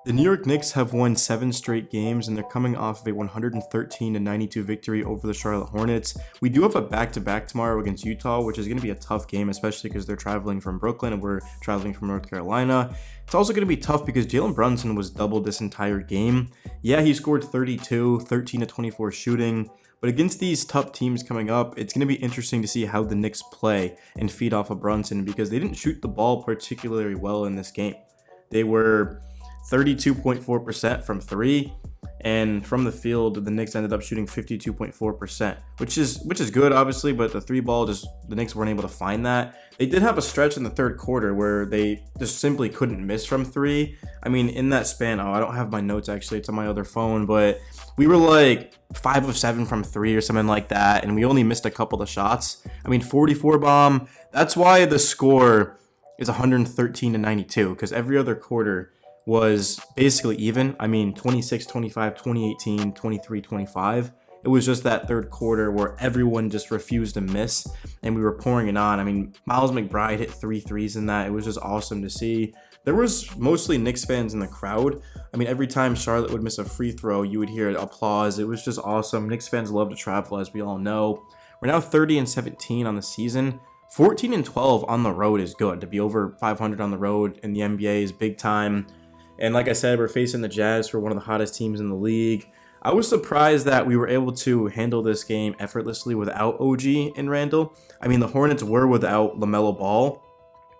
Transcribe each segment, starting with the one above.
The New York Knicks have won 7 straight games, and they're coming off of a 113-92 victory over the Charlotte Hornets. We do have a back-to-back tomorrow against Utah, which is going to be a tough game, especially because they're traveling from Brooklyn and we're traveling from North Carolina. It's also going to be tough because Jalen Brunson was doubled this entire game. Yeah, he scored 32, 13 to 24 shooting. But against these tough teams coming up, it's going to be interesting to see how the Knicks play and feed off of Brunson, because they didn't shoot the ball particularly well in this game. They were 32.4% from 3, and from the field the Knicks ended up shooting 52.4%, which is good obviously, but the 3 ball, just the Knicks weren't able to find that. They did have a stretch in the third quarter where they just simply couldn't miss from 3. I mean, in that span, I don't have my notes actually, it's on my other phone, but we were like 5 of 7 from 3 or something like that, and we only missed a couple of shots. I mean, 44 bomb. That's why the score is 113-92, because every other quarter was basically even. I mean, 26-25, 2018, 23-25. It was just that third quarter where everyone just refused to miss, and we were pouring it on. I mean, Miles McBride hit 3 threes in that. It was just awesome to see. There was mostly Knicks fans in the crowd. I mean, every time Charlotte would miss a free throw, you would hear applause. It was just awesome. Knicks fans love to travel, as we all know. We're now 30-17 on the season. 14-12 on the road is good. To be over 500 on the road in the NBA is big time. And like I said, we're facing the Jazz, for one of the hottest teams in the league. I was surprised that we were able to handle this game effortlessly without OG and Randall. I mean, the Hornets were without LaMelo Ball,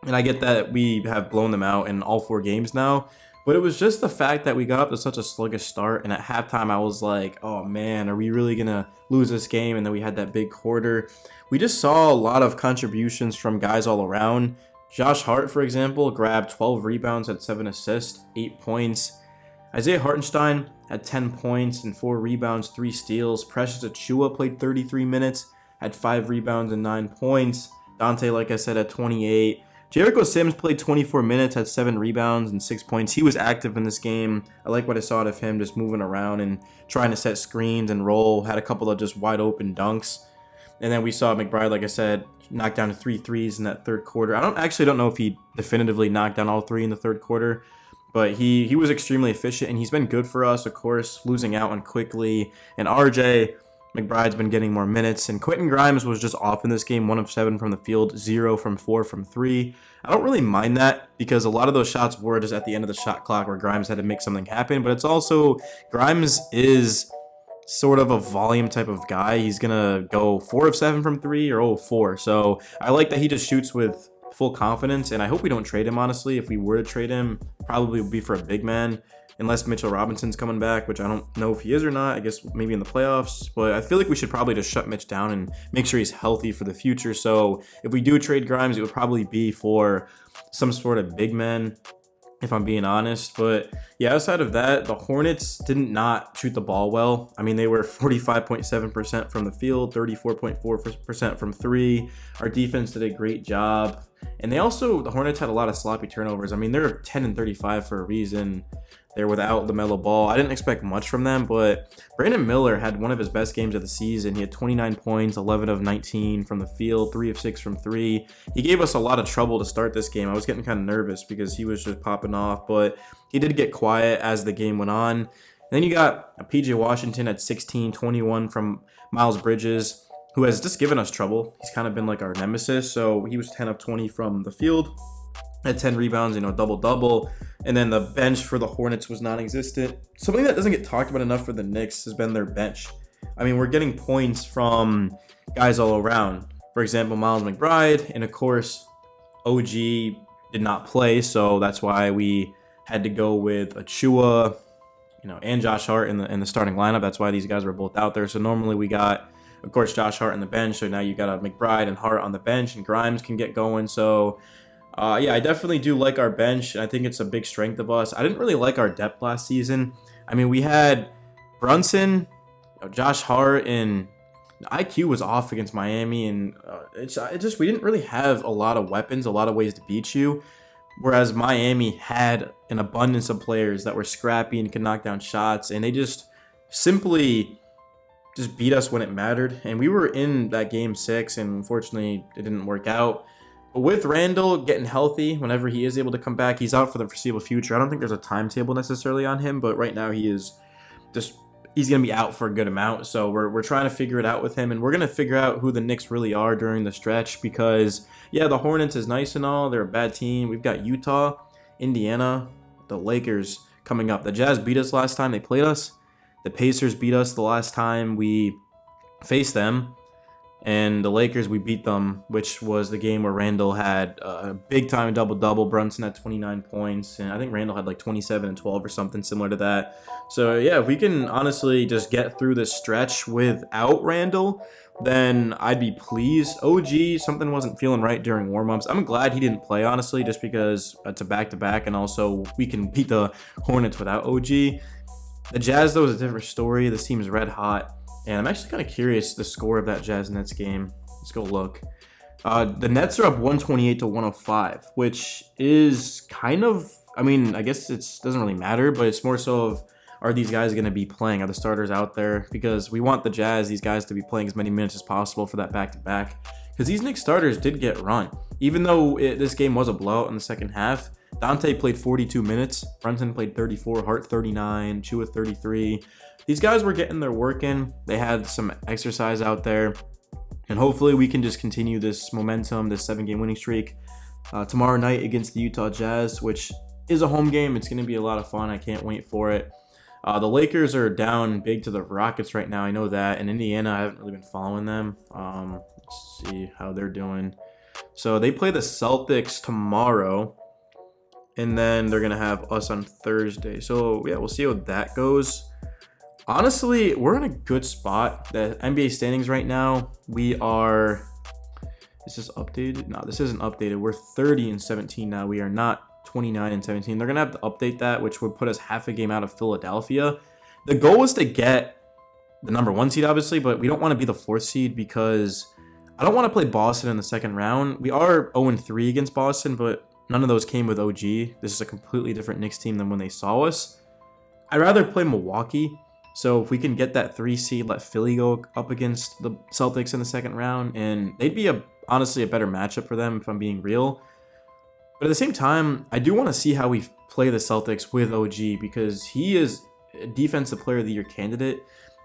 and I get that we have blown them out in all 4 games now. But it was just the fact that we got up to such a sluggish start, and at halftime I was like, oh man, are we really going to lose this game? And then we had that big quarter. We just saw a lot of contributions from guys all around. Josh Hart, for example, grabbed 12 rebounds, had 7 assists, 8 points. Isaiah Hartenstein had 10 points and 4 rebounds, 3 steals. Precious Achiuwa played 33 minutes, had 5 rebounds and 9 points. Dante, like I said, had 28. Jericho Sims played 24 minutes, had 7 rebounds and 6 points. He was active in this game. I like what I saw out of him, just moving around and trying to set screens and roll. Had a couple of just wide open dunks. And then we saw McBride, like I said, knock down 3 threes in that third quarter. I don't know if he definitively knocked down all 3 in the third quarter, but he was extremely efficient, and he's been good for us, of course, losing out on Quickly. And RJ, McBride's been getting more minutes, and Quentin Grimes was just off in this game, 1 of 7 from the field, 0 from 4 from 3. I don't really mind that, because a lot of those shots were just at the end of the shot clock where Grimes had to make something happen, but it's also, Grimes is sort of a volume type of guy. He's gonna go 4 of 7 from 3 or 0 of 4. So I like that he just shoots with full confidence, and I hope we don't trade him, honestly. If we were to trade him, probably would be for a big man, unless Mitchell Robinson's coming back, which I don't know if he is or not. I guess maybe in the playoffs, but I feel like we should probably just shut Mitch down and make sure he's healthy for the future. So if we do trade Grimes, it would probably be for some sort of big man, if I'm being honest. But yeah, outside of that, the Hornets didn't not shoot the ball well. I mean, they were 45.7% from the field, 34.4% from 3. Our defense did a great job. And the Hornets had a lot of sloppy turnovers. I mean, they're 10-35 for a reason. They're without LaMelo Ball. I didn't expect much from them, but Brandon Miller had one of his best games of the season. He had 29 points, 11 of 19 from the field, 3 of 6 from 3. He gave us a lot of trouble to start this game. I was getting kind of nervous because he was just popping off, but he did get quiet as the game went on. And then you got PJ Washington at 16, 21 from Miles Bridges, who has just given us trouble. He's kind of been like our nemesis. So he was 10 of 20 from the field, had 10 rebounds, double-double. And then the bench for the Hornets was non-existent. Something that doesn't get talked about enough for the Knicks has been their bench. I mean, we're getting points from guys all around. For example, Miles McBride, and of course, OG did not play, so that's why we had to go with Achiuwa, and Josh Hart in the starting lineup. That's why these guys were both out there. So normally we got, of course, Josh Hart on the bench. So now you got a McBride and Hart on the bench, and Grimes can get going. So yeah, I definitely do like our bench. I think it's a big strength of us. I didn't really like our depth last season. I mean, we had Brunson, Josh Hart, and IQ was off against Miami, and we didn't really have a lot of weapons, a lot of ways to beat you. Whereas Miami had an abundance of players that were scrappy and could knock down shots, and they just simply just beat us when it mattered. And we were in that game 6, and unfortunately it didn't work out. with Randall getting healthy, whenever he is able to come back, he's out for the foreseeable future. I don't think there's a timetable necessarily on him, but right now he is just, he's going to be out for a good amount. So we're trying to figure it out with him, and we're going to figure out who the Knicks really are during the stretch, because yeah, the Hornets is nice and all. They're a bad team. We've got Utah, Indiana, the Lakers coming up. The Jazz beat us last time they played us. The Pacers beat us the last time we faced them. And the Lakers, we beat them, which was the game where Randall had a big-time double-double. Brunson had 29 points, and I think Randall had like 27 and 12 or something similar to that. So, yeah, if we can honestly just get through this stretch without Randall, then I'd be pleased. OG, something wasn't feeling right during warm-ups. I'm glad he didn't play, honestly, just because it's a back-to-back, and also we can beat the Hornets without OG. The Jazz, though, is a different story. This team is red hot. And I'm actually kind of curious the score of that Jazz Nets game. Let's go look. The Nets are up 128 to 105, which is kind of, I mean, I guess it doesn't really matter, but it's more so of, are these guys going to be playing? Are the starters out there? Because we want the Jazz, these guys, to be playing as many minutes as possible for that back-to-back. Because these Knicks starters did get run. Even though this game was a blowout in the second half, Dante played 42 minutes. Brunson played 34, Hart 39, Chua 33. These guys were getting their work in. They had some exercise out there. And hopefully we can just continue this momentum, this 7-game winning streak tomorrow night against the Utah Jazz, which is a home game. It's going to be a lot of fun. I can't wait for it. The Lakers are down big to the Rockets right now. I know that. And Indiana, I haven't really been following them. Let's see how they're doing. So they play the Celtics tomorrow. And then they're going to have us on Thursday. So, yeah, we'll see how that goes. Honestly, we're in a good spot. The NBA standings right now, we are... Is this updated? No, this isn't updated. We're 30 and 17 now. We are not 29 and 17. They're going to have to update that, which would put us half a game out of Philadelphia. The goal was to get the number 1 seed, obviously, but we don't want to be the 4th seed because I don't want to play Boston in the second round. We are 0-3 against Boston, but none of those came with OG. This is a completely different Knicks team than when they saw us. I'd rather play Milwaukee. So if we can get that 3 seed, let Philly go up against the Celtics in the second round, and they'd be honestly a better matchup for them if I'm being real. But at the same time, I do want to see how we play the Celtics with OG, because he is a defensive player of the year candidate,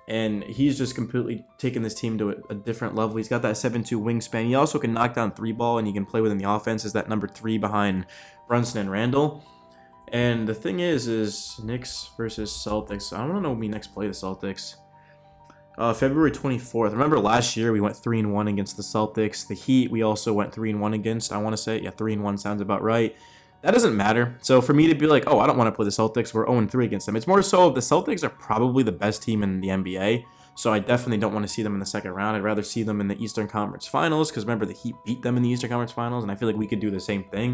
and he's just completely taken this team to a different level. He's got that 7'2" wingspan. He also can knock down 3-ball, and he can play within the offense as that number 3 behind Brunson and Randall. And the thing is Knicks versus Celtics. I don't know when we next play the Celtics. February 24th. Remember last year we went 3-1 against the Celtics. The Heat we also went 3-1 against. I want to say, yeah, 3-1 sounds about right. That doesn't matter. So for me to be like, oh, I don't want to play the Celtics, we're 0-3 against them. It's more so the Celtics are probably the best team in the NBA. So I definitely don't want to see them in the second round. I'd rather see them in the Eastern Conference Finals, because remember, the Heat beat them in the Eastern Conference Finals, and I feel like we could do the same thing.